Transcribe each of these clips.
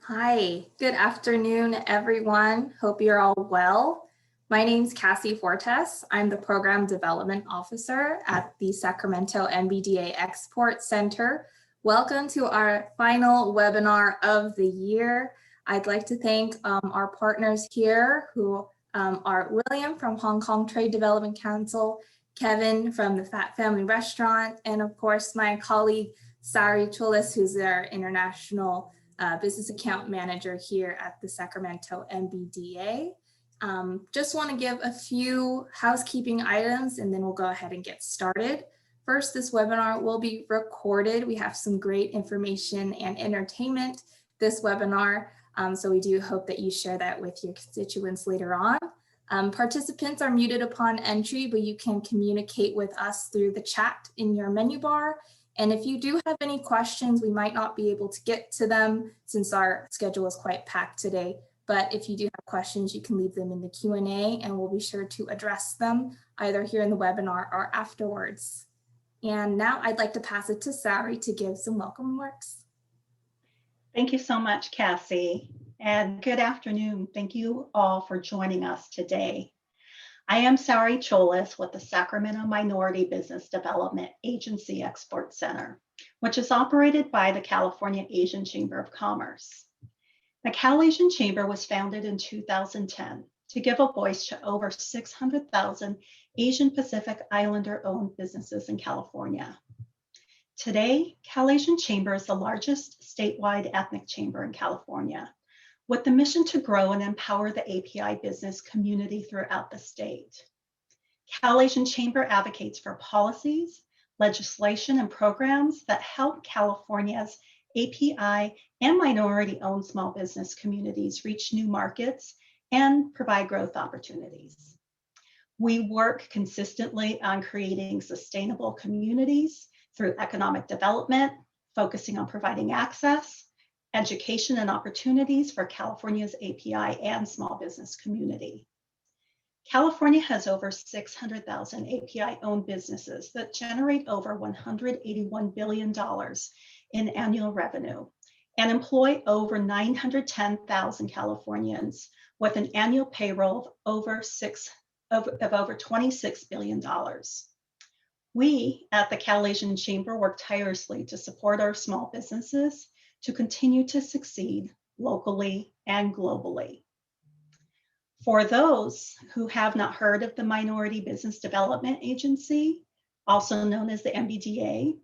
Hi, good afternoon, everyone. Hope you're all well. My name's Cassie Fortes. I'm the Program Development Officer at the Sacramento MBDA Export Center. Welcome to our final webinar of the year. I'd like to thank our partners here who are William from Hong Kong Trade Development Council, Kevin from the Fat Family Restaurant, and of course my colleague Sari Cholis, who's our international business account manager here at the Sacramento MBDA. Just want to give a few housekeeping items and then we'll go ahead and get started. First, this webinar will be recorded. We have some great information and entertainment this webinar, so we do hope that you share that with your constituents later on. Participants are muted upon entry, but you can communicate with us through the chat in your menu bar. And if you do have any questions, we might not be able to get to them since our schedule is quite packed today. But if you do have questions, you can leave them in the Q&A and we'll be sure to address them either here in the webinar or afterwards. And now I'd like to pass it to Sari to give some welcome remarks. Thank you so much, Cassie, and good afternoon. Thank you all for joining us today. I am Sari Cholis with the Sacramento Minority Business Development Agency Export Center, which is operated by the California Asian Chamber of Commerce. The CalAsian Chamber was founded in 2010 to give a voice to over 600,000 Asian Pacific Islander-owned businesses in California. Today, CalAsian Chamber is the largest statewide ethnic chamber in California, with the mission to grow and empower the API business community throughout the state. CalAsian Chamber advocates for policies, legislation, and programs that help California's API and minority-owned small business communities reach new markets and provide growth opportunities. We work consistently on creating sustainable communities through economic development, focusing on providing access, education and opportunities for California's API and small business community. California has over 600,000 API-owned businesses that generate over $181 billion in annual revenue and employ over 910,000 Californians with an annual payroll of over $26 billion. We at the CalAsian Chamber work tirelessly to support our small businesses to continue to succeed locally and globally. For those who have not heard of the Minority Business Development Agency, also known as the MBDA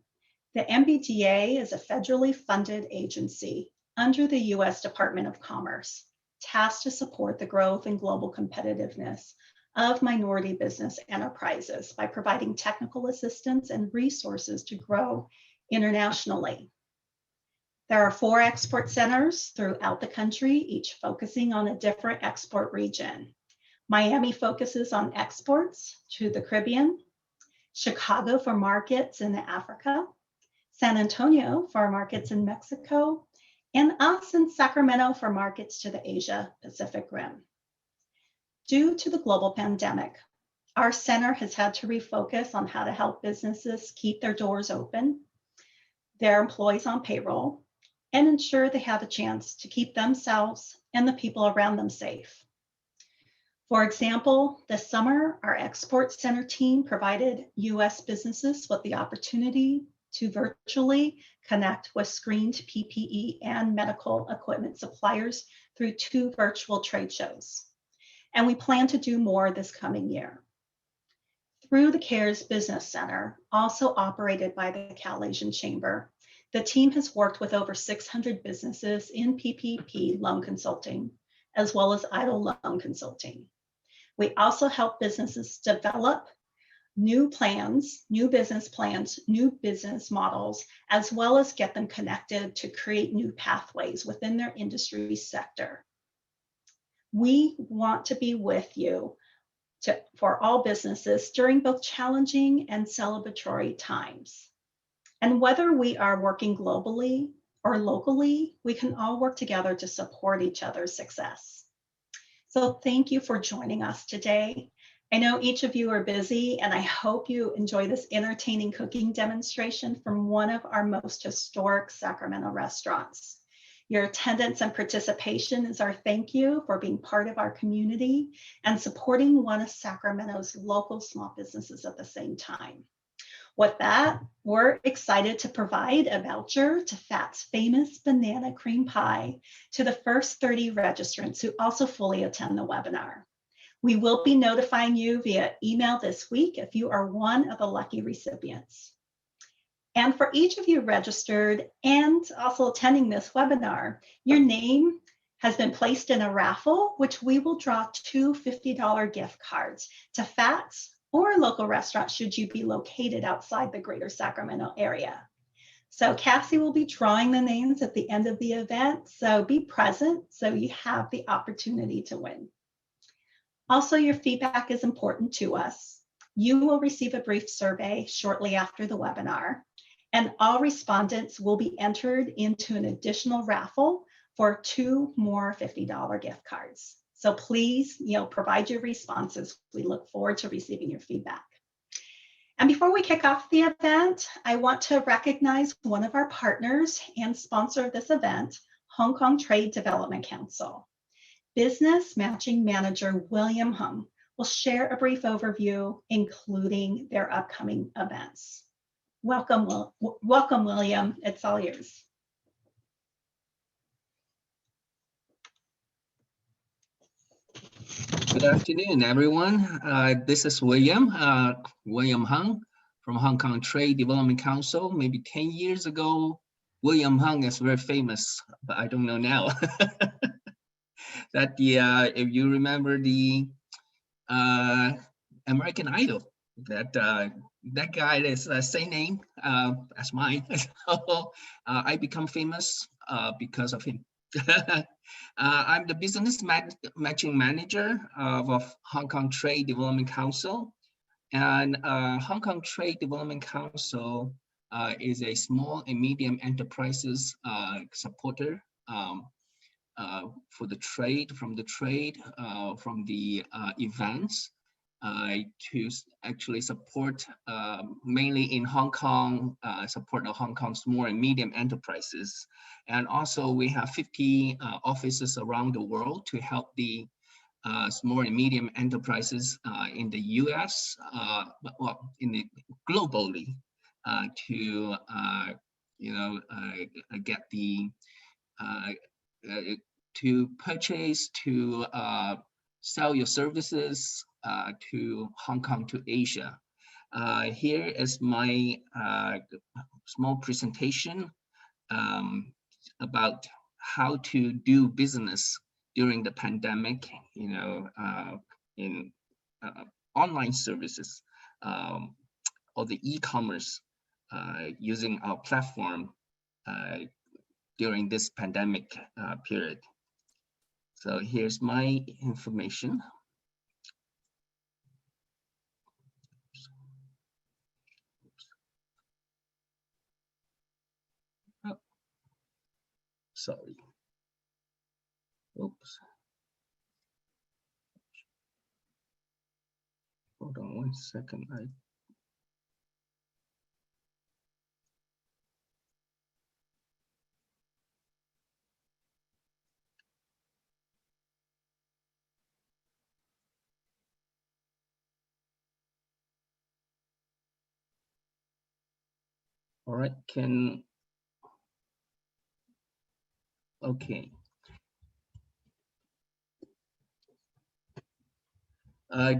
is a federally funded agency under the U.S. Department of Commerce, tasked to support the growth and global competitiveness of minority business enterprises by providing technical assistance and resources to grow internationally. There are 4 export centers throughout the country, each focusing on a different export region. Miami focuses on exports to the Caribbean, Chicago for markets in Africa, San Antonio for markets in Mexico, and us in Sacramento for markets to the Asia Pacific Rim. Due to the global pandemic, our center has had to refocus on how to help businesses keep their doors open, their employees on payroll, and ensure they have a chance to keep themselves and the people around them safe. For example, this summer, our Export Center team provided U.S. businesses with the opportunity to virtually connect with screened PPE and medical equipment suppliers through 2 virtual trade shows. And we plan to do more this coming year. Through the CARES Business Center, also operated by the CalAsian Chamber, the team has worked with over 600 businesses in PPP loan consulting, as well as idle loan consulting. We also help businesses develop new plans, new business models, as well as get them connected to create new pathways within their industry sector. We want to be with you for all businesses during both challenging and celebratory times. And whether we are working globally or locally, we can all work together to support each other's success. So thank you for joining us today. I know each of you are busy, and I hope you enjoy this entertaining cooking demonstration from one of our most historic Sacramento restaurants. Your attendance and participation is our thank you for being part of our community and supporting one of Sacramento's local small businesses at the same time. With that, we're excited to provide a voucher to FAT's famous banana cream pie to the first 30 registrants who also fully attend the webinar. We will be notifying you via email this week if you are one of the lucky recipients. And for each of you registered and also attending this webinar, your name has been placed in a raffle, which we will draw 2 $50 gift cards to FAT's or a local restaurant should you be located outside the greater Sacramento area. So Cassie will be drawing the names at the end of the event, so be present so you have the opportunity to win. Also, your feedback is important to us. You will receive a brief survey shortly after the webinar, and all respondents will be entered into an additional raffle for 2 more $50 gift cards. So please, provide your responses. We look forward to receiving your feedback. And before we kick off the event, I want to recognize one of our partners and sponsor of this event, Hong Kong Trade Development Council. Business Matching Manager William Hung will share a brief overview, including their upcoming events. Welcome, William. It's all yours. Good afternoon, everyone. This is William Hung from Hong Kong Trade Development Council. Maybe 10 years ago, William Hung is very famous, but I don't know now. That if you remember the American Idol, that guy is the same name as mine. So I become famous because of him. I'm the business matching manager of Hong Kong Trade Development Council, and Hong Kong Trade Development Council is a small and medium enterprises supporter for the trade, from the events to actually support mainly in Hong Kong, support the Hong Kong small and medium enterprises. And also we have 50 offices around the world to help the small and medium enterprises in the US, globally to get the to purchase, to sell your services to Hong Kong, to Asia. Here is my small presentation about how to do business during the pandemic, in online services or the e-commerce using our platform during this pandemic period. So here's my information. Oh, sorry. Oops. Hold on 1 second. All right, okay.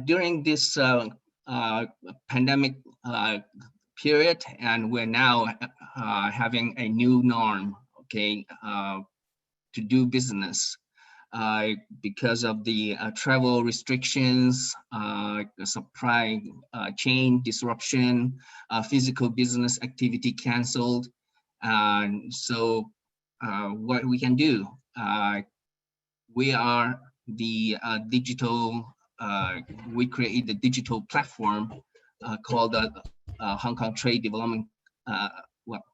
During this pandemic period, and we're now having a new norm, okay, to do business because of the travel restrictions, the supply chain disruption, physical business activity canceled. And so what we can do, we are the digital, we create the digital platform called the Hong Kong Trade Development,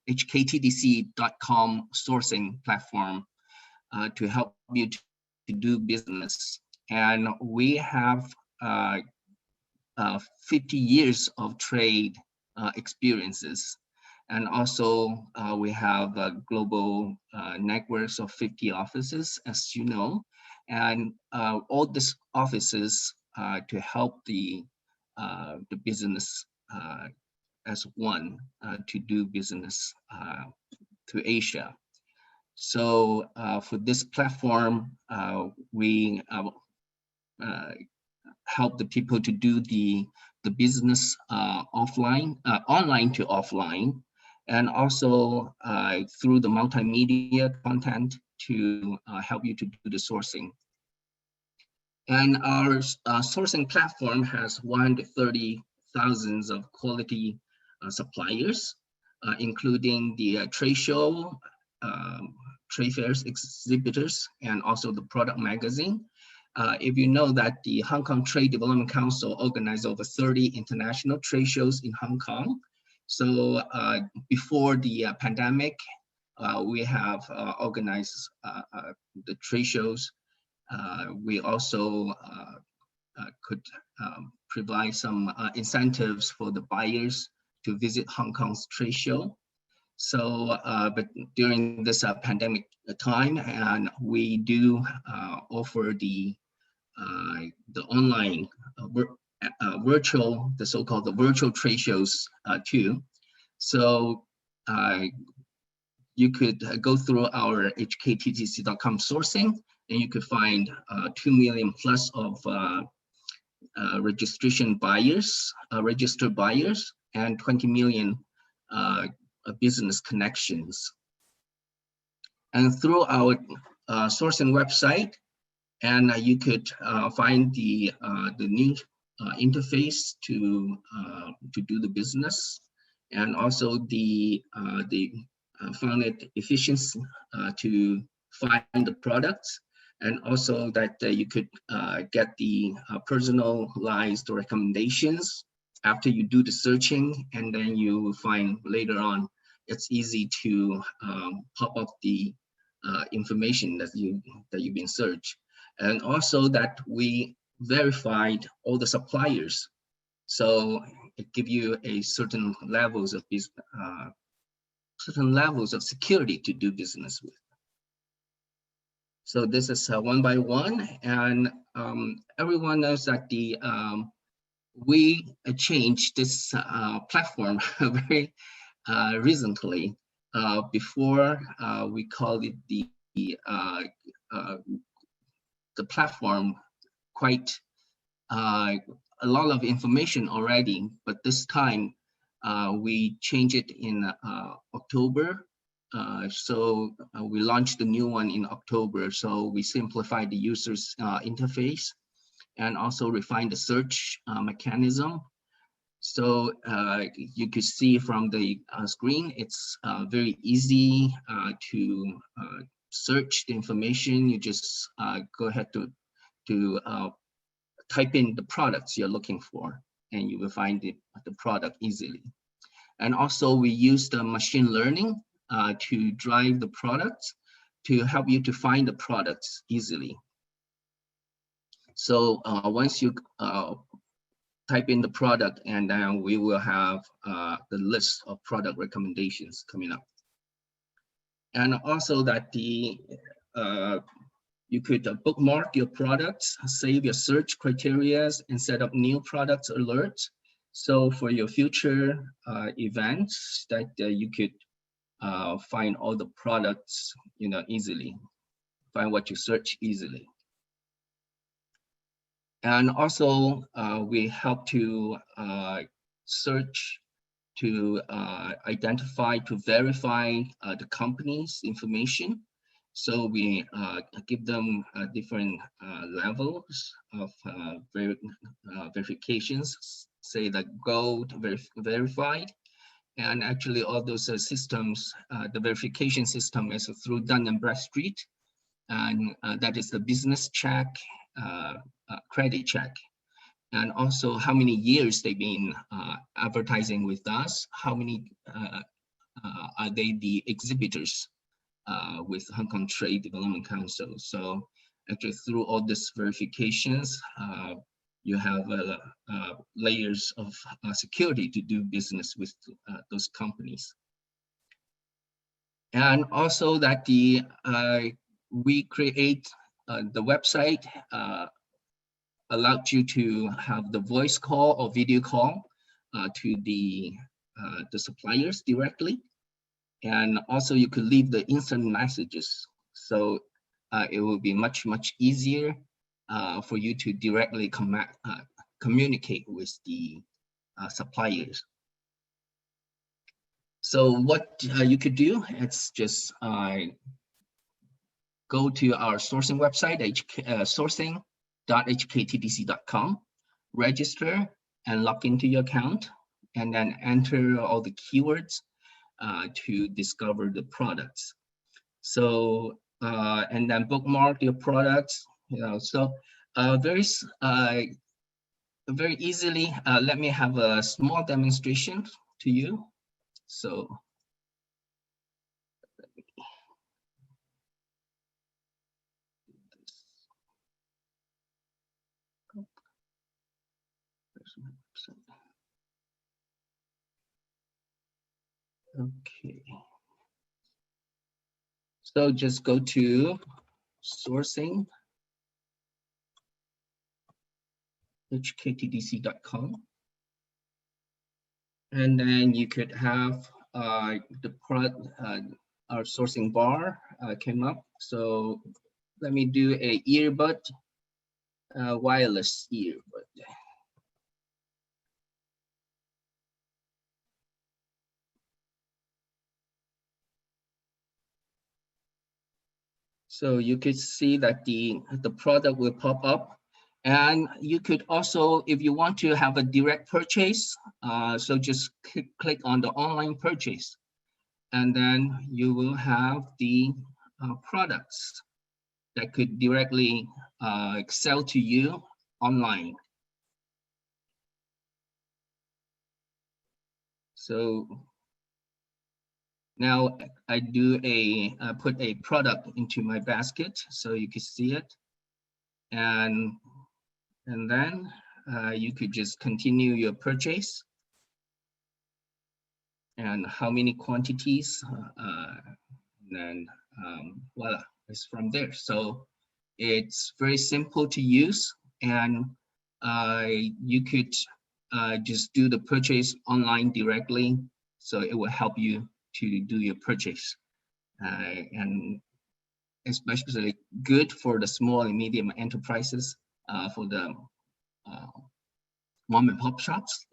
hktdc.com sourcing platform to help you to do business. And we have 50 years of trade experiences. And also we have global networks of 50 offices, as you know, and all these offices to help the business as one to do business to Asia. So for this platform, we help the people to do the business online to offline, and also through the multimedia content to help you to do the sourcing. And our sourcing platform has 130,000 of quality suppliers, including the trade show, trade fairs, exhibitors, and also the product magazine. If you know that the Hong Kong Trade Development Council organized over 30 international trade shows in Hong Kong. So before the pandemic, we have organized the trade shows. We also could provide some incentives for the buyers to visit Hong Kong's trade show. So, but during this pandemic time, and we do offer the online virtual, the so-called the virtual trade shows too. So you could go through our hkttc.com sourcing, and you could find 2 million plus of registered buyers, and 20 million business connections. And through our sourcing website, and you could find the new interface to do the business, and also the found it efficient to find the products, and also that you could get the personalized recommendations after you do the searching, and then you will find later on it's easy to pop up the information that you've been searched. And also that we verified all the suppliers, so it gives you a certain levels of security to do business with. So this is one by one, and everyone knows that the we changed this platform very recently. Before we called it the platform quite a lot of information already, but this time we changed it in October. So we launched the new one in October. So we simplified the user's interface and also refined the search mechanism. So you could see from the screen, it's very easy to search the information. You just go ahead to type in the products you're looking for, and you will find the product easily. And also we use the machine learning to drive the products to help you to find the products easily. So once you type in the product, and then we will have the list of product recommendations coming up. And also that you could bookmark your products, save your search criteria, and set up new products alerts. So for your future events, that you could find all the products, easily, find what you search easily. And also we help to search, to identify, to verify the company's information. So we give them different levels of verifications, say like gold verified. And actually all those systems, the verification system is through Dun & Bradstreet, and that is the business check, credit check, and also how many years they've been advertising with us, how many are they the exhibitors with Hong Kong Trade Development Council. So actually through all these verifications, you have layers of security to do business with those companies. And also that we create the website allowed you to have the voice call or video call to the suppliers directly. And also you could leave the instant messages. So it will be much easier for you to directly communicate with the suppliers. So what you could do, it's just go to our sourcing website, sourcing.hktdc.com, register and log into your account, and then enter all the keywords to discover the products. So, and then bookmark your products, so very easily, let me have a small demonstration to you. So, okay. So just go to sourcing, hktdc.com. And then you could have our sourcing bar came up. So let me do a earbud, wireless earbud. So you could see that the product will pop up, and you could also, if you want to have a direct purchase, so just click on the online purchase, and then you will have the products that could directly sell to you online. So now I do put a product into my basket so you can see it, and then you could just continue your purchase and how many quantities, and then voila, it's from there. So it's very simple to use, and you could just do the purchase online directly, so it will help you to do your purchase, and especially good for the small and medium enterprises, for the mom and pop shops,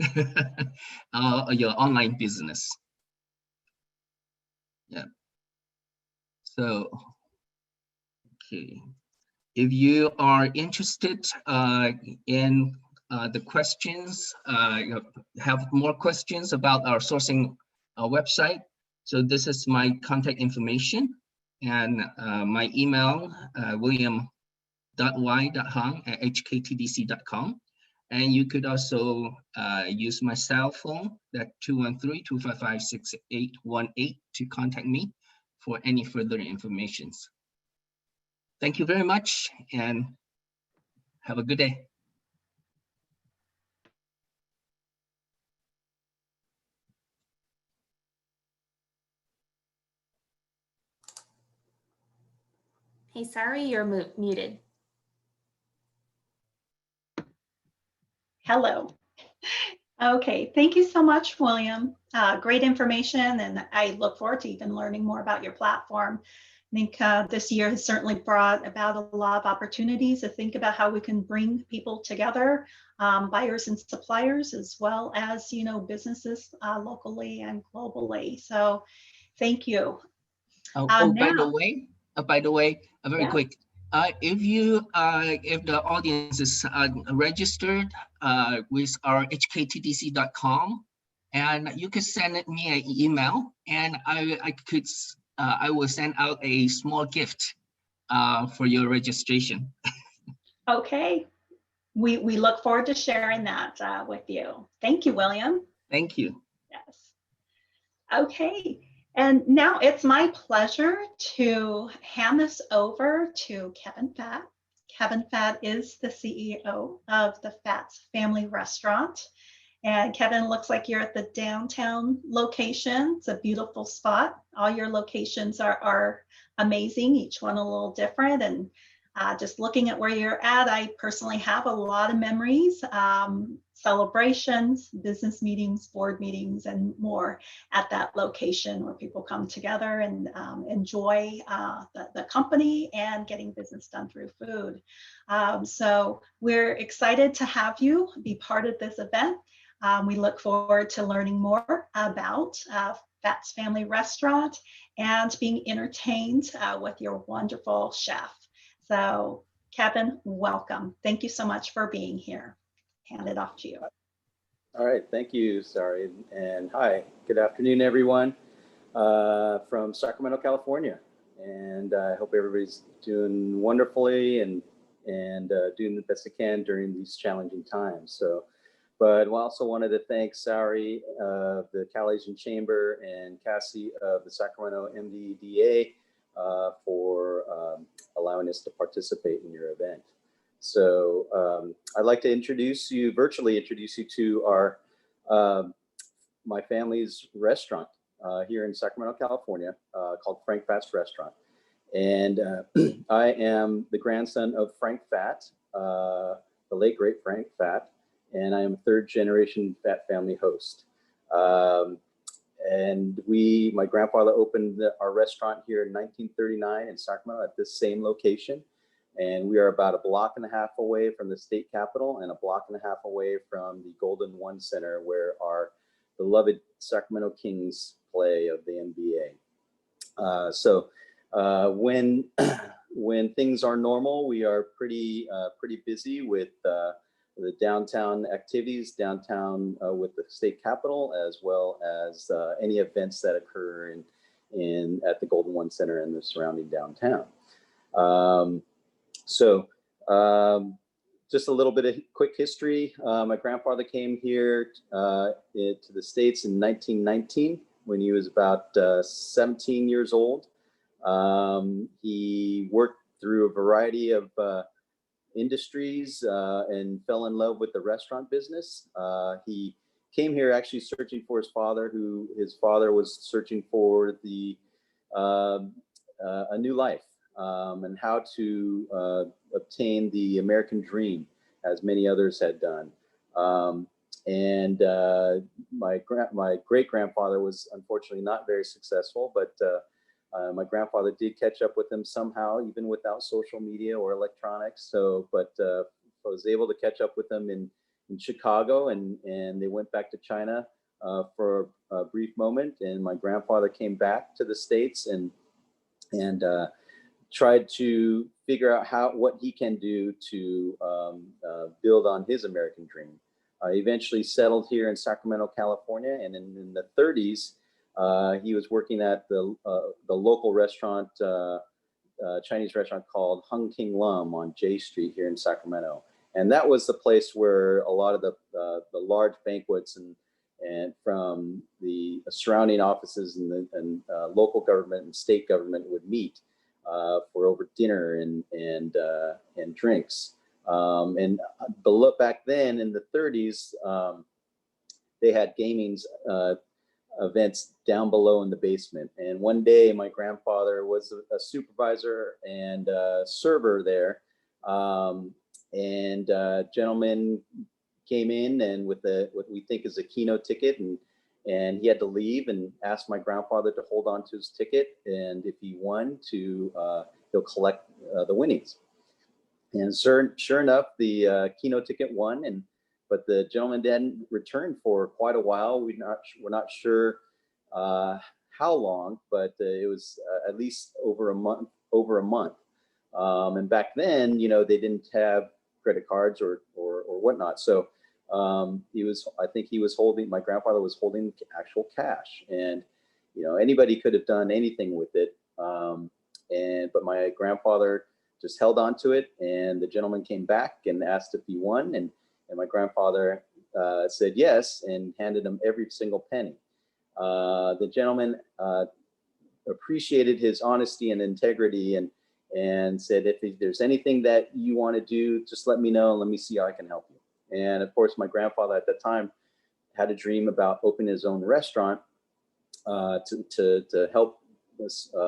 your online business. Yeah. So, okay. If you are interested in the questions, have more questions about our sourcing website, so this is my contact information, and my email, william.y.hong@hktdc.com. And you could also use my cell phone, that 213-255-6818, to contact me for any further information. Thank you very much, and have a good day. Hey, sorry, you're muted. Hello. Okay, thank you so much, William. Great information, and I look forward to even learning more about your platform. I think this year has certainly brought about a lot of opportunities to think about how we can bring people together, buyers and suppliers, as well as, businesses locally and globally. So thank you. By the way, very Yeah. quick. If the audience is registered with our hktdc.com, and you could send me an email, and I will send out a small gift for your registration. Okay. We look forward to sharing that with you. Thank you, William. Thank you. Yes. Okay. And now it's my pleasure to hand this over to Kevin Fatt. Kevin Fatt is the CEO of the Fatt's Family Restaurant. And Kevin, looks like you're at the downtown location. It's a beautiful spot. All your locations are amazing, each one a little different. And just looking at where you're at, I personally have a lot of memories, celebrations, business meetings, board meetings, and more at that location where people come together and enjoy the company and getting business done through food. So we're excited to have you be part of this event. We look forward to learning more about Fat's Family Restaurant and being entertained with your wonderful chef. So Kevin, welcome. Thank you so much for being here. Hand it off to you. All right, thank you, Sari, and hi, good afternoon, everyone from Sacramento, California, and I hope everybody's doing wonderfully and doing the best they can during these challenging times. But I also wanted to thank Sari of the CalAsian Chamber and Cassie of the Sacramento MBDA for allowing us to participate in your event. So I'd like to virtually introduce you to our my family's restaurant here in Sacramento, California, called Frank Fat's Restaurant. And I am the grandson of Frank Fat, the late great Frank Fat, and I am a third generation Fat family host. And my grandfather opened our restaurant here in 1939 in Sacramento at this same location. And we are about a block and a half away from the state capitol and a block and a half away from the Golden One Center, where our beloved Sacramento Kings play of the NBA. So when things are normal, we are pretty busy with the downtown activities, downtown with the state capitol, as well as any events that occur at the Golden One Center and the surrounding downtown. Just a little bit of quick history. My grandfather came here to the States in 1919 when he was about 17 years old. He worked through a variety of industries and fell in love with the restaurant business. He came here actually searching for his father, his father was searching for a new life. And how to obtain the American dream, as many others had done. My great-grandfather was unfortunately not very successful, but my grandfather did catch up with him somehow, even without social media or electronics. But I was able to catch up with him in Chicago, and they went back to China for a brief moment. And my grandfather came back to the States and tried to figure out what he can do to build on his American dream. Eventually settled here in Sacramento, California, and in the 30s, he was working at the local restaurant, Chinese restaurant called Hung King Lum on J Street here in Sacramento. And that was the place where a lot of the large banquets and from the surrounding offices and local government and state government would meet for over dinner and drinks. And back then in the 30s, they had gaming events down below in the basement. And one day my grandfather was a supervisor and server there. And a gentleman came in and with what we think is a Keno ticket, and he had to leave, and asked my grandfather to hold on to his ticket, and if he won, he'll collect the winnings. And sure enough, the Keno ticket won, but the gentleman didn't return for quite a while. We're not sure how long, but it was at least over a month. And back then, they didn't have credit cards or whatnot. So my grandfather was holding actual cash, and anybody could have done anything with it. But my grandfather just held on to it, and the gentleman came back and asked if he won, and my grandfather said yes and handed him every single penny. The gentleman appreciated his honesty and integrity and said, if there's anything that you want to do, just let me know and let me see how I can help you. And of course, my grandfather at that time had a dream about opening his own restaurant to help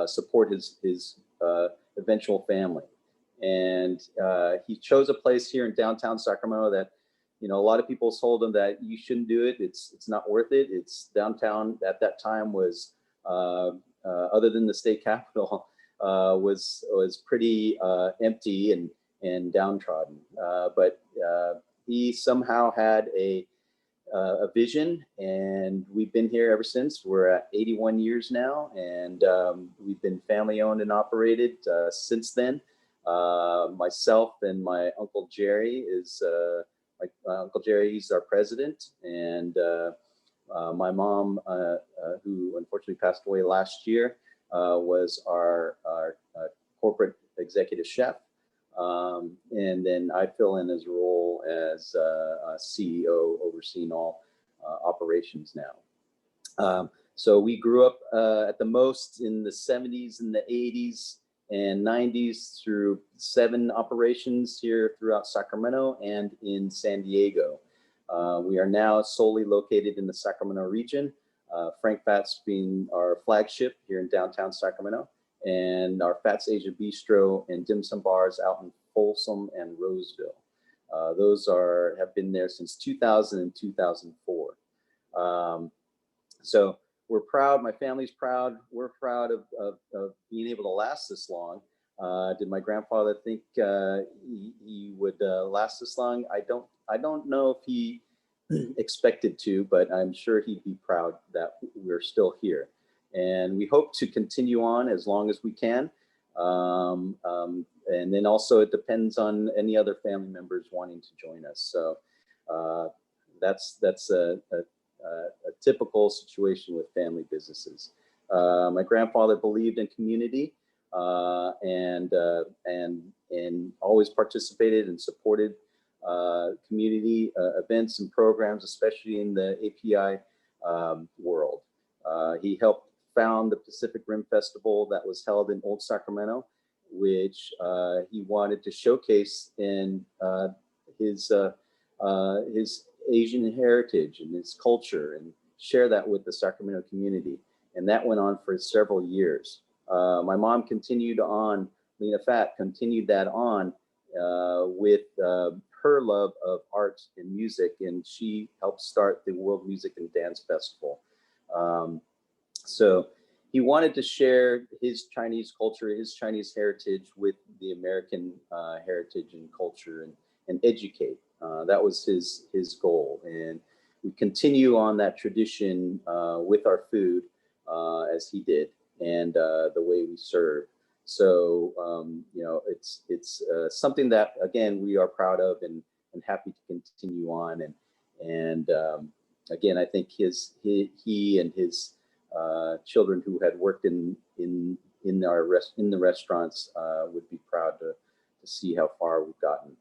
support his eventual family. And he chose a place here in downtown Sacramento that, you know, a lot of people told him that you shouldn't do it. It's not worth it. It's downtown at that time was, other than the state capitol, was pretty empty and downtrodden. But he somehow had a vision, and we've been here ever since. We're at 81 years now, and we've been family owned and operated since then. Myself and my Uncle Jerry is my Uncle Jerry, he's our president, and my mom, who unfortunately passed away last year, was our corporate executive chef. And then I fill in his role as a CEO, overseeing all operations now. So we grew up at the most in the 70s and the 80s and 90s through 7 operations here throughout Sacramento and in San Diego. We are now solely located in the Sacramento region, Frank Fat's being our flagship here in downtown Sacramento, and our Fat's Asia Bistro and dim sum bars out in Folsom and Roseville. Those have been there since 2000 and 2004. So we're proud, my family's proud, we're proud of being able to last this long. Did my grandfather think he would last this long? I don't know if he expected to, but I'm sure he'd be proud that we're still here. And we hope to continue on as long as we can. And then also it depends on any other family members wanting to join us. So that's a typical situation with family businesses. My grandfather believed in community and always participated and supported community events and programs, especially in the API world. He helped found the Pacific Rim Festival that was held in Old Sacramento, which he wanted to showcase in his Asian heritage and his culture and share that with the Sacramento community. And that went on for several years. My mom continued on, Lena Fat continued that on with her love of art and music, and she helped start the World Music and Dance Festival. So he wanted to share his Chinese culture, his Chinese heritage with the American heritage and culture and educate. That was his goal. And we continue on that tradition with our food as he did, and the way we serve. So, you know, it's something that, again, we are proud of and happy to continue on. And again, I think he and his children who had worked in the restaurants would be proud to see how far we've gotten.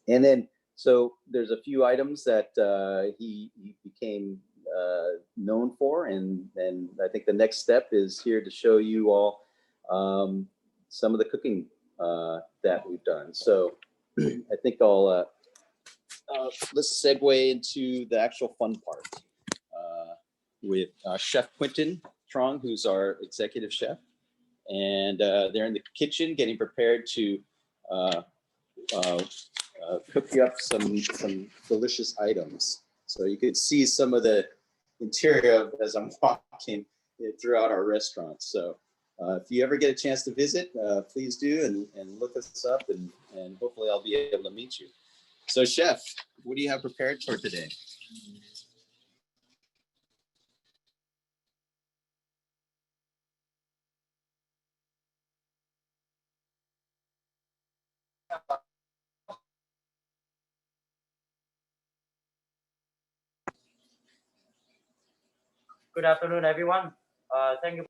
And then, so there's a few items that he became known for, and I think the next step is here to show you all some of the cooking that we've done. So I think let's segue into the actual fun part with Chef Quentin Trong, who's our executive chef, and they're in the kitchen getting prepared to cook you up some delicious items. So you can see some of the interior as I'm walking throughout our restaurant. So if you ever get a chance to visit, please do and look us up, and hopefully I'll be able to meet you. So Chef, what do you have prepared for today? Good afternoon, everyone. Thank you,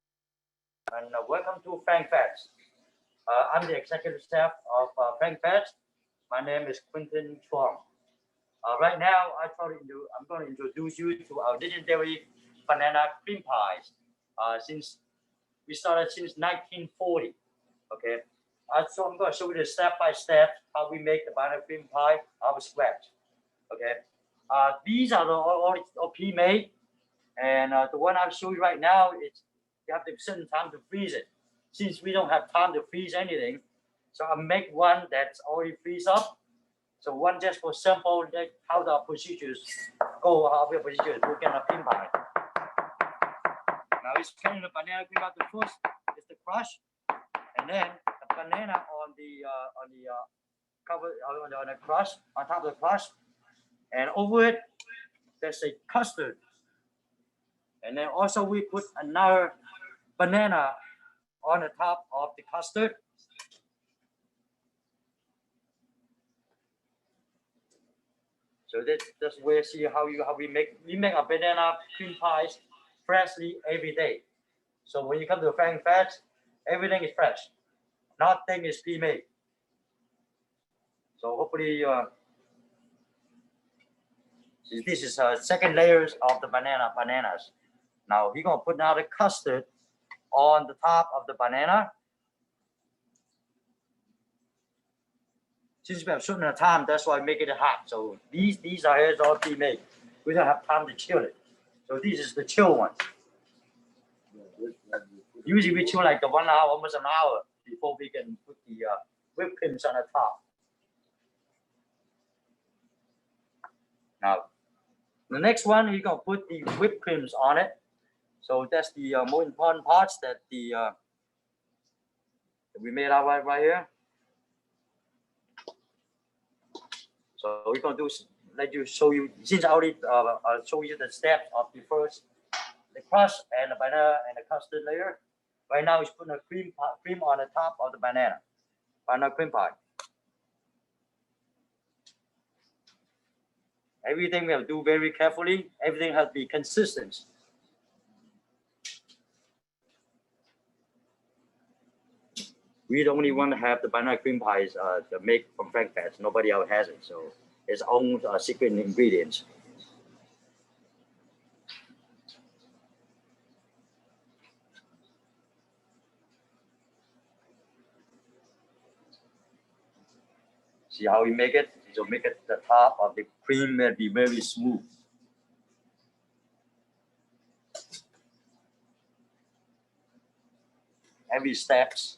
and welcome to Frank Fats. I'm the executive chef of Frank Fats. My name is Quentin Chuang. Right now, I'm going to introduce you to our legendary banana cream pies. We started since 1940. Okay, so I'm going to show you the step by step how we make the banana cream pie out of scratch. Okay, These are all pre-made, and the one I'm showing you right now, you have to certain time to freeze it. Since we don't have time to freeze anything, so I make one that's already freeze up. So one just for sample how the procedures go, how the procedures work in a cream pie. Now it's kind of the banana cream pie. The first is the crush, and then the banana on the cover on the crush, on top of the crush, and over it there's a custard, and then also we put another banana on the top of the custard. So that's where see how we make a banana cream pies freshly every day. So when you come to Frank Fest, everything is fresh, nothing is pre-made. So hopefully this is second layers of the bananas. Now we're gonna put now the custard on the top of the banana. Since we have certain time, that's why I make it hot. So these are all pre-made. We don't have time to chill it. So this is the chill one. Usually we chill like 1 hour, almost an hour before we can put the whipped creams on the top. Now, the next one, we're gonna put the whipped creams on it. So that's the most important parts that that we made out right here. So we're gonna show you since I already show you the steps of the first, the crust and the banana and the custard layer. Right now, it's putting a cream on the top of the banana cream pie. Everything we have to do very carefully. Everything has to be consistent. We the only one to have the banana cream pies to make from Frank Fest. Nobody else has it, so its own secret ingredients. See how we make it? So make it the top of the cream will be very smooth. Every steps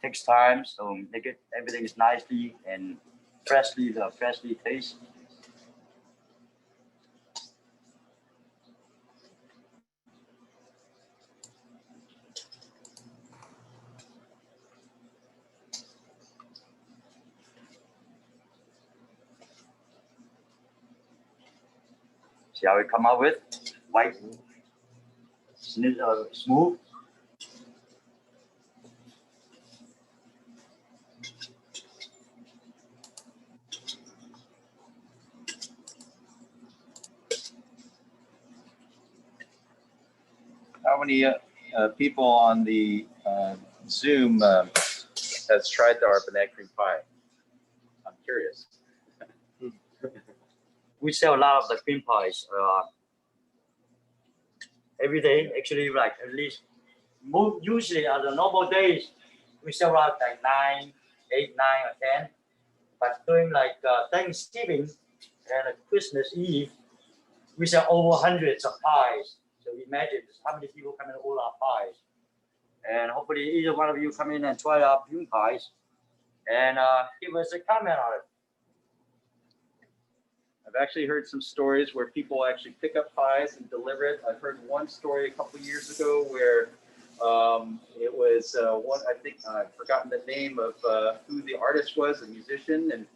takes time, so make it everything is nicely and freshly taste. See how it come out with white, smooth. How many people on the Zoom has tried our banana cream pie? I'm curious. We sell a lot of the cream pies every day. Actually, like at least usually on the normal days we sell around like 8, 9, or 10. But during like Thanksgiving and Christmas Eve, we sell over hundreds of pies. So imagine how many people come in and order our pies. And hopefully either one of you come in and try our cream pies and give us a comment on it. I've actually heard some stories where people actually pick up pies and deliver it. I've heard one story a couple of years ago where it was one, I think I've forgotten the name of who the artist was, a musician, and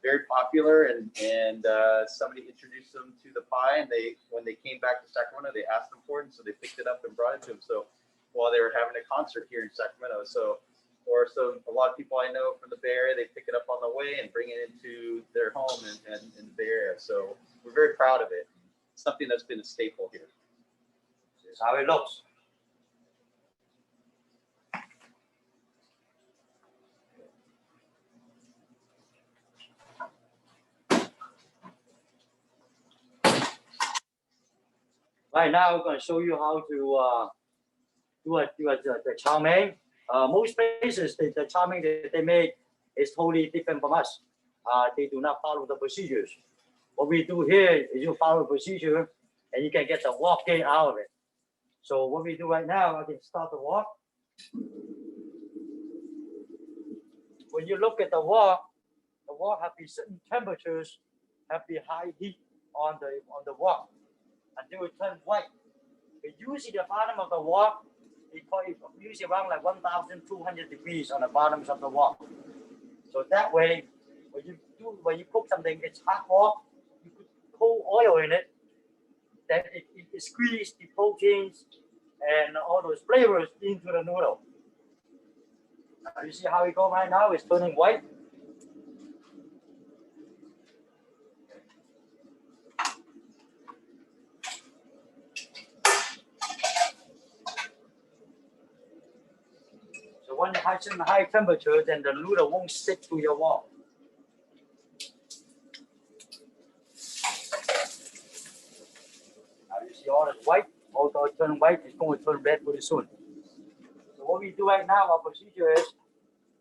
very popular, and somebody introduced them to the pie, and when they came back to Sacramento, they asked them for it, and so they picked it up and brought it to them. So while they were having a concert here in Sacramento, so a lot of people I know from the Bay Area, they pick it up on the way and bring it into their home and in the Bay Area. So we're very proud of it. It's something that's been a staple here. This is how it looks. Right now, we're going to show you how to do the chow mein. Most places, the chow mein that they make is totally different from us. They do not follow the procedures. What we do here is you follow the procedure and you can get the wok cake out of it. So what we do right now, I can start the wok. When you look at the wok have the certain temperatures, have the high heat on the wok until it turns white. But usually the bottom of the wok, it usually around like 1,200 degrees on the bottoms of the wok. So that way, when you cook something, it's hot wok, you put cold oil in it, then it squeezes the proteins and all those flavors into the noodle. You see how it goes right now? It's turning white. So when it's in high temperature, then the noodle won't stick to your wok. Now you see all it's white. Although it turns white, it's going to turn red pretty soon. So what we do right now, our procedure is,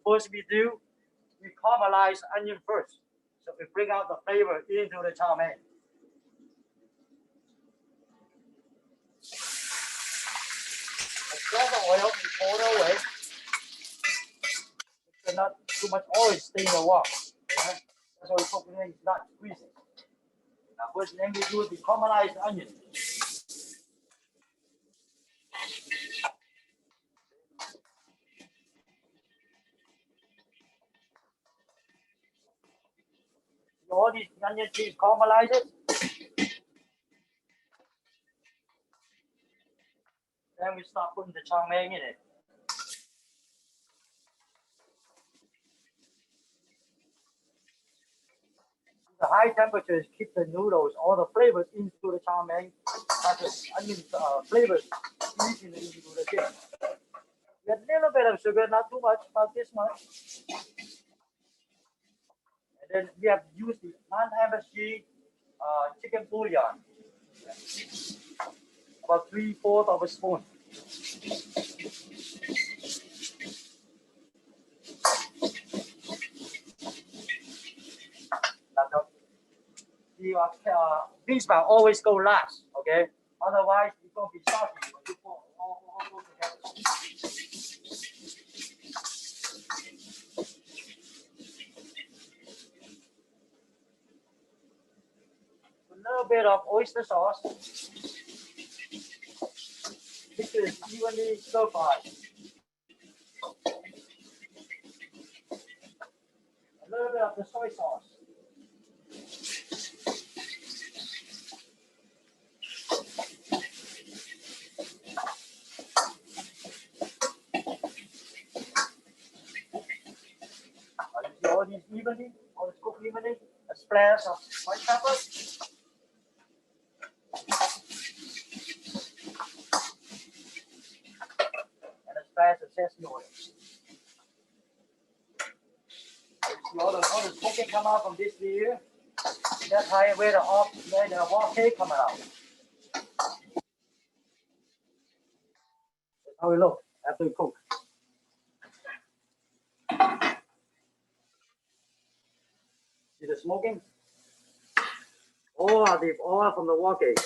first we caramelize onion first. So we bring out the flavor into the chow mein. Extract the oil, we pour it away. So not too much oil stay in the wok. Right? That's why we cook it, not squeezing. Now first thing we do is we caramelize the onion. All these onion trees caramelize it. Then we start putting the chow mein in it. The high temperatures keep the noodles, all the flavors into the chow mein. Not the onion flavors into the dish. We add a little bit of sugar, not too much, about this much. And then we have used the non-MSG chicken bouillon. About 3/4 of a spoon. Now the beans bar always go last, okay? Otherwise, it's going to be soggy when you pour all together. A little bit of oyster sauce. Mix it evenly stir fry. A little bit of the soy sauce. You see all these evenly, all this cooked evenly. A splash of white pepper. And a splash of sesame oil. All the smoking come out from this here. That's how where the wok cake coming out. That's how it look after you cook. See the smoking? All from the wok cake.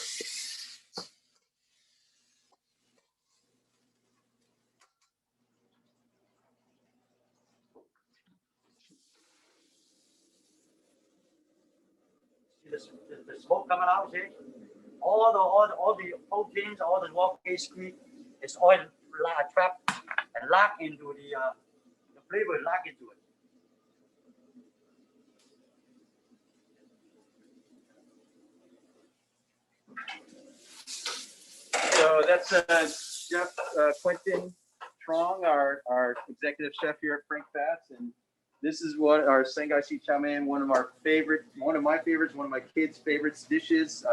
The smoke coming out, see? All the proteins, all the wok cake squeeze, it's oil trapped and locked into the flavor locked into it. So that's Chef Quentin Trong, our executive chef here at Frank Fat's, and this is what our Sangaishi chow mein, one of my favorites, one of my kids' favorites dishes.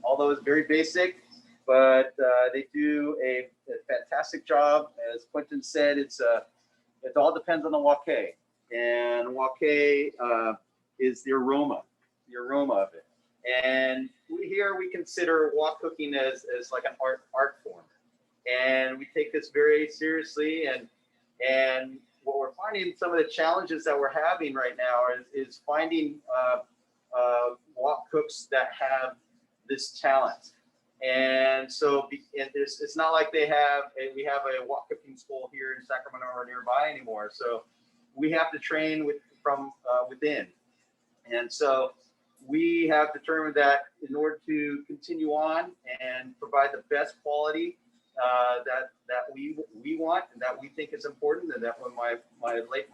Although it's very basic, but they do a fantastic job. As Quentin said, it all depends on the wok, and wok is the aroma of it. And we consider wok cooking as like an art form, and we take this very seriously. And what we're finding, some of the challenges that we're having right now is finding wok cooks that have this talent. And so it's not like we have a wok cooking school here in Sacramento or nearby anymore. So we have to train from within. And so we have determined that in order to continue on and provide the best quality that we want and that we think is important, and that when my late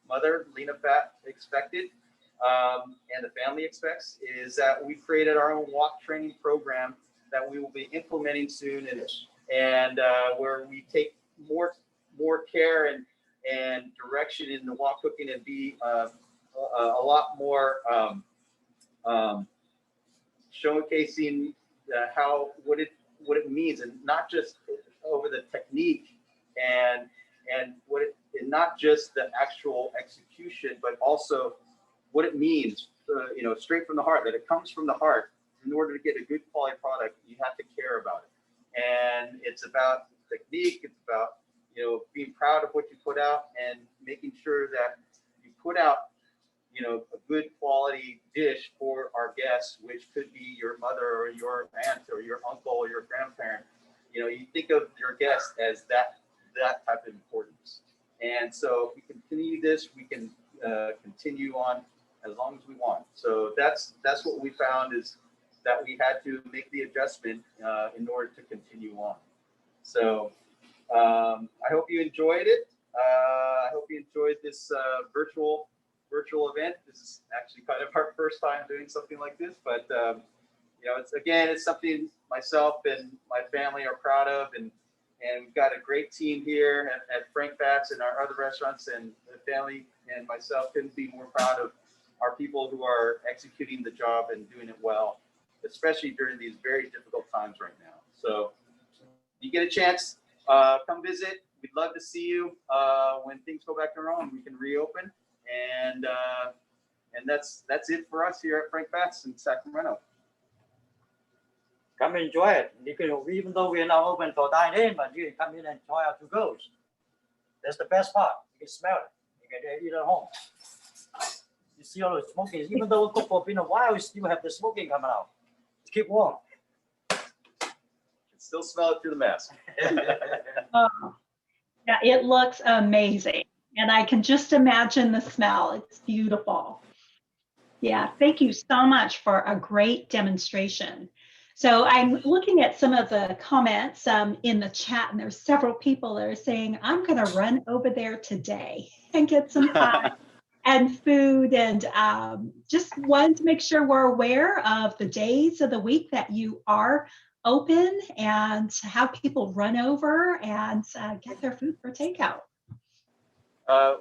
mother, Lena Fat, expected, and the family expects, is that we created our own wok training program that we will be implementing soon, and where we take more care and direction in the wok cooking, and be a lot more showcasing what it means, and not just over the technique and and not just the actual execution, but also what it means, straight from the heart, that it comes from the heart. In order to get a good quality product, you have to care about it. And it's about technique. It's about, being proud of what you put out and making sure that you put out, a good quality dish for our guests, which could be your mother or your aunt or your uncle or your grandparent. You think of your guest as that type of importance. And so if we continue this, we can continue on as long as we want. So that's what we found, is that we had to make the adjustment in order to continue on. So I hope you enjoyed it. I hope you enjoyed this virtual event. This is actually kind of our first time doing something like this, but it's something myself and my family are proud of, and we've got a great team here at Frank Fat's and our other restaurants, and the family and myself couldn't be more proud of our people who are executing the job and doing it well, especially during these very difficult times right now. So you get a chance, come visit. We'd love to see you when things go back to normal and we can reopen. And that's it for us here at Frank Fat's in Sacramento. Come enjoy it. Even though we are not open for dine-in, but you can come in and try our to-goes. That's the best part. You can smell it. You can eat at home. You see all the smoking. Even though it cooked for a while, you still have the smoking coming out. Keep warm. You can still smell it through the mask. Yeah, it looks amazing. And I can just imagine the smell. It's beautiful. Yeah, thank you so much for a great demonstration. So I'm looking at some of the comments in the chat, and there's several people that are saying, I'm going to run over there today and get some pie and food, and just wanted to make sure we're aware of the days of the week that you are open and how people run over and get their food for takeout.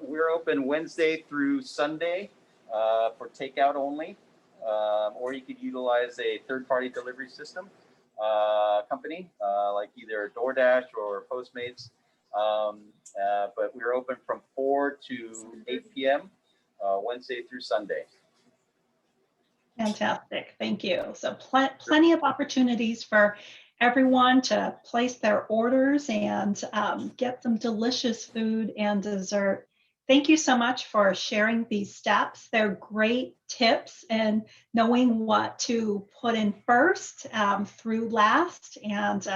We're open Wednesday through Sunday for takeout only, or you could utilize a third-party delivery system company, like either DoorDash or Postmates. But we're open from 4 to 8 p.m. Wednesday through Sunday. Fantastic, thank you. So plenty of opportunities for everyone to place their orders and get some delicious food and dessert. Thank you so much for sharing these steps. They're great tips in knowing what to put in first through last. And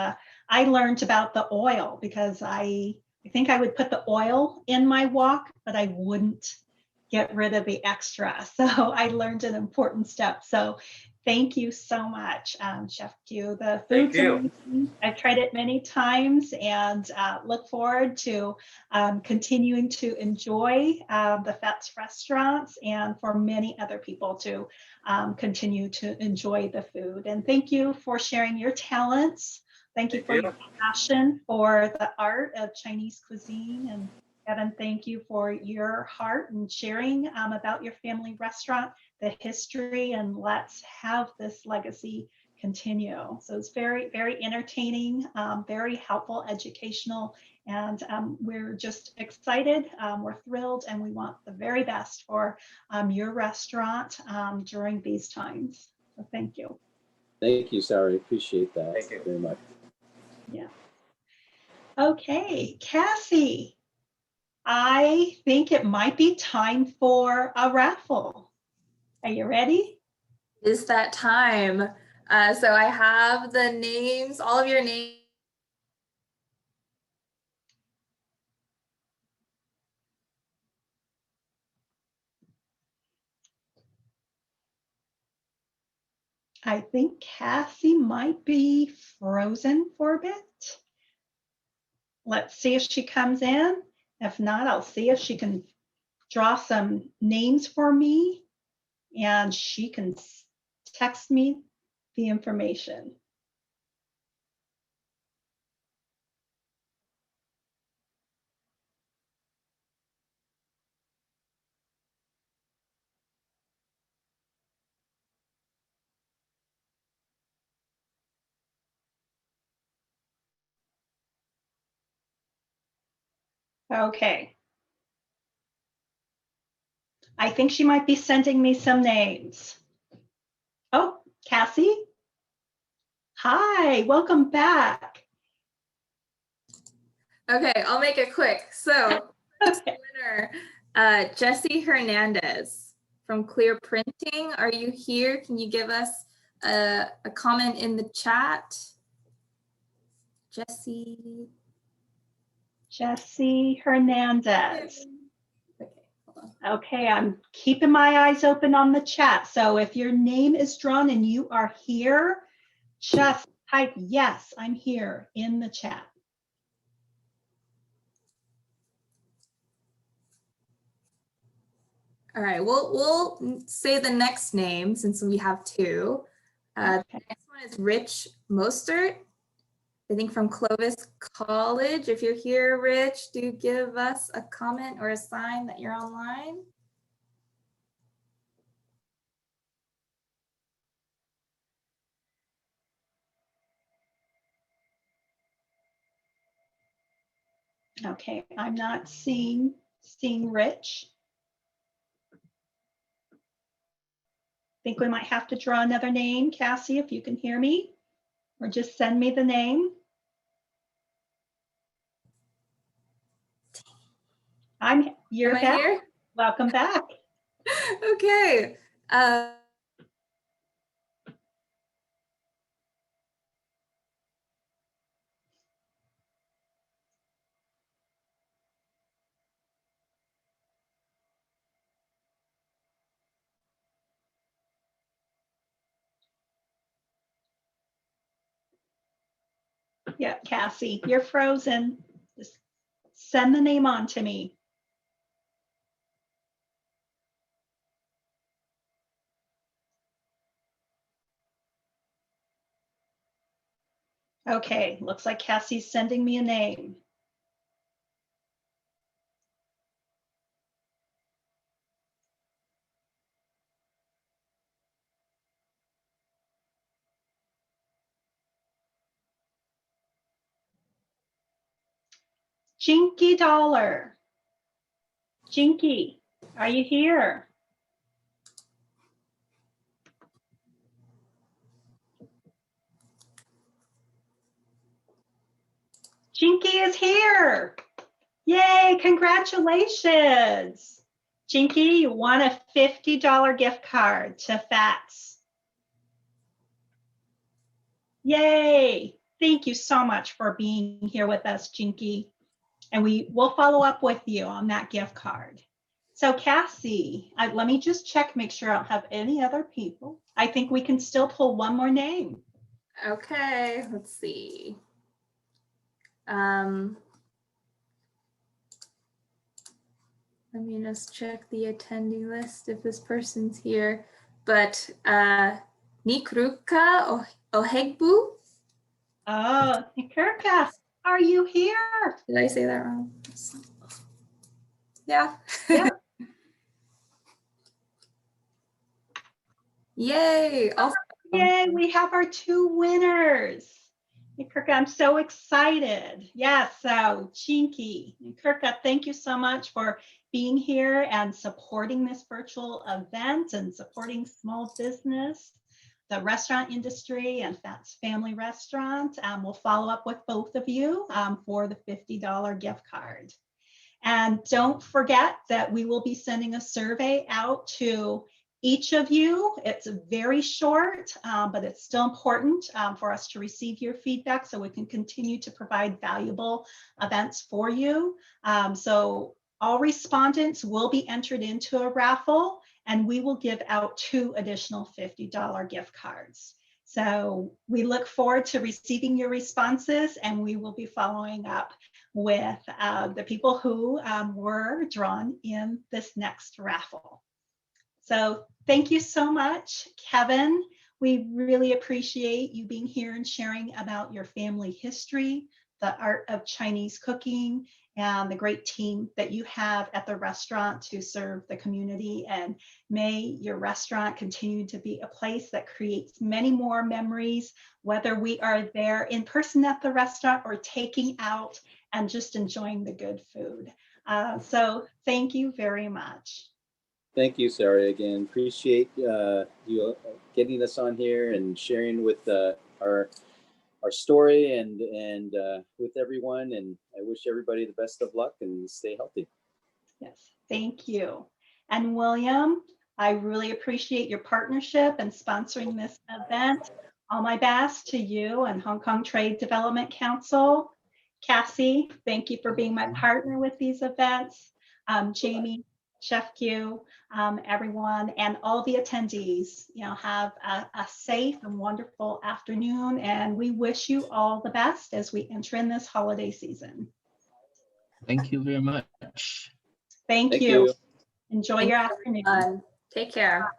I learned about the oil, because I think I would put the oil in my wok, but I wouldn't get rid of the extra. So I learned an important step. So thank you so much, Chef Q. The food's amazing. I've tried it many times, and look forward to continuing to enjoy the Fat's restaurants, and for many other people to continue to enjoy the food. And thank you for sharing your talents. Thank you for your passion for the art of Chinese cuisine. And Kevin, thank you for your heart and sharing about your family restaurant, the history, and let's have this legacy continue. So it's very, very entertaining, very helpful, educational, and we're just excited. We're thrilled, and we want the very best for your restaurant during these times. So thank you. Thank you, Sarah. I appreciate that. Thank you very much. Yeah. Okay, Cassie. I think it might be time for a raffle. Are you ready? It is that time. So I have the names, all of your names. I think Cassie might be frozen for a bit. Let's see if she comes in. If not, I'll see if she can draw some names for me and she can text me the information. Okay. I think she might be sending me some names. Oh, Cassie? Hi, welcome back. Okay, I'll make it quick. So, first Okay. winner, Jesse Hernandez from Clear Printing. Are you here? Can you give us a comment in the chat? Jesse. Jesse Hernandez. Okay, hold on. Okay, I'm keeping my eyes open on the chat. So if your name is drawn and you are here, just type yes, I'm here in the chat. All right, we'll say the next name since we have two. Okay. The next one is Rich Mostert, I think from Clovis College. If you're here, Rich, do give us a comment or a sign that you're online. Okay, I'm not seeing Rich. Think we might have to draw another name. Cassie, if you can hear me, or just send me the name. You're Am I back. here? Welcome back. Okay. Yeah, Cassie, you're frozen. Just send the name on to me. Okay, looks like Cassie's sending me a name. Jinky Dollar. Jinky, are you here? Jinky is here. Yay, congratulations. Jinky, you won a $50 gift card to FATS. Yay, thank you so much for being here with us, Jinky. And we will follow up with you on that gift card. So Cassie, let me just check, make sure I don't have any other people. I think we can still pull one more name. Okay, let's see. Let me just check the attendee list if this person's here. But Nikruka Ohegbu. Oh, Nikirka, are you here? Did I say that wrong? Yeah. Yeah. Yay. Awesome. Yay, we have our two winners. Nikirka, I'm so excited. Yes, so Jinky, Nikirka, thank you so much for being here and supporting this virtual event and supporting small business, the restaurant industry, and FATS Family Restaurant. We'll follow up with both of you for the $50 gift card. And don't forget that we will be sending a survey out to each of you. It's very short, but it's still important for us to receive your feedback so we can continue to provide valuable events for you. So all respondents will be entered into a raffle, and we will give out 2 additional $50 gift cards. So we look forward to receiving your responses, and we will be following up with the people who were drawn in this next raffle. So thank you so much, Kevin. We really appreciate you being here and sharing about your family history, the art of Chinese cooking, and the great team that you have at the restaurant to serve the community. And may your restaurant continue to be a place that creates many more memories, whether we are there in person at the restaurant or taking out and just enjoying the good food. So thank you very much. Thank you, Sarah. Again, appreciate you getting us on here and sharing with our story and with everyone. And I wish everybody the best of luck and stay healthy. Yes, thank you. And William, I really appreciate your partnership and sponsoring this event. All my best to you and Hong Kong Trade Development Council. Cassie, thank you for being my partner with these events. Jamie, Chef Q, everyone, and all the attendees, have a safe and wonderful afternoon, and we wish you all the best as we enter in this holiday season. Thank you very much. Thank you. Enjoy your afternoon. Take care.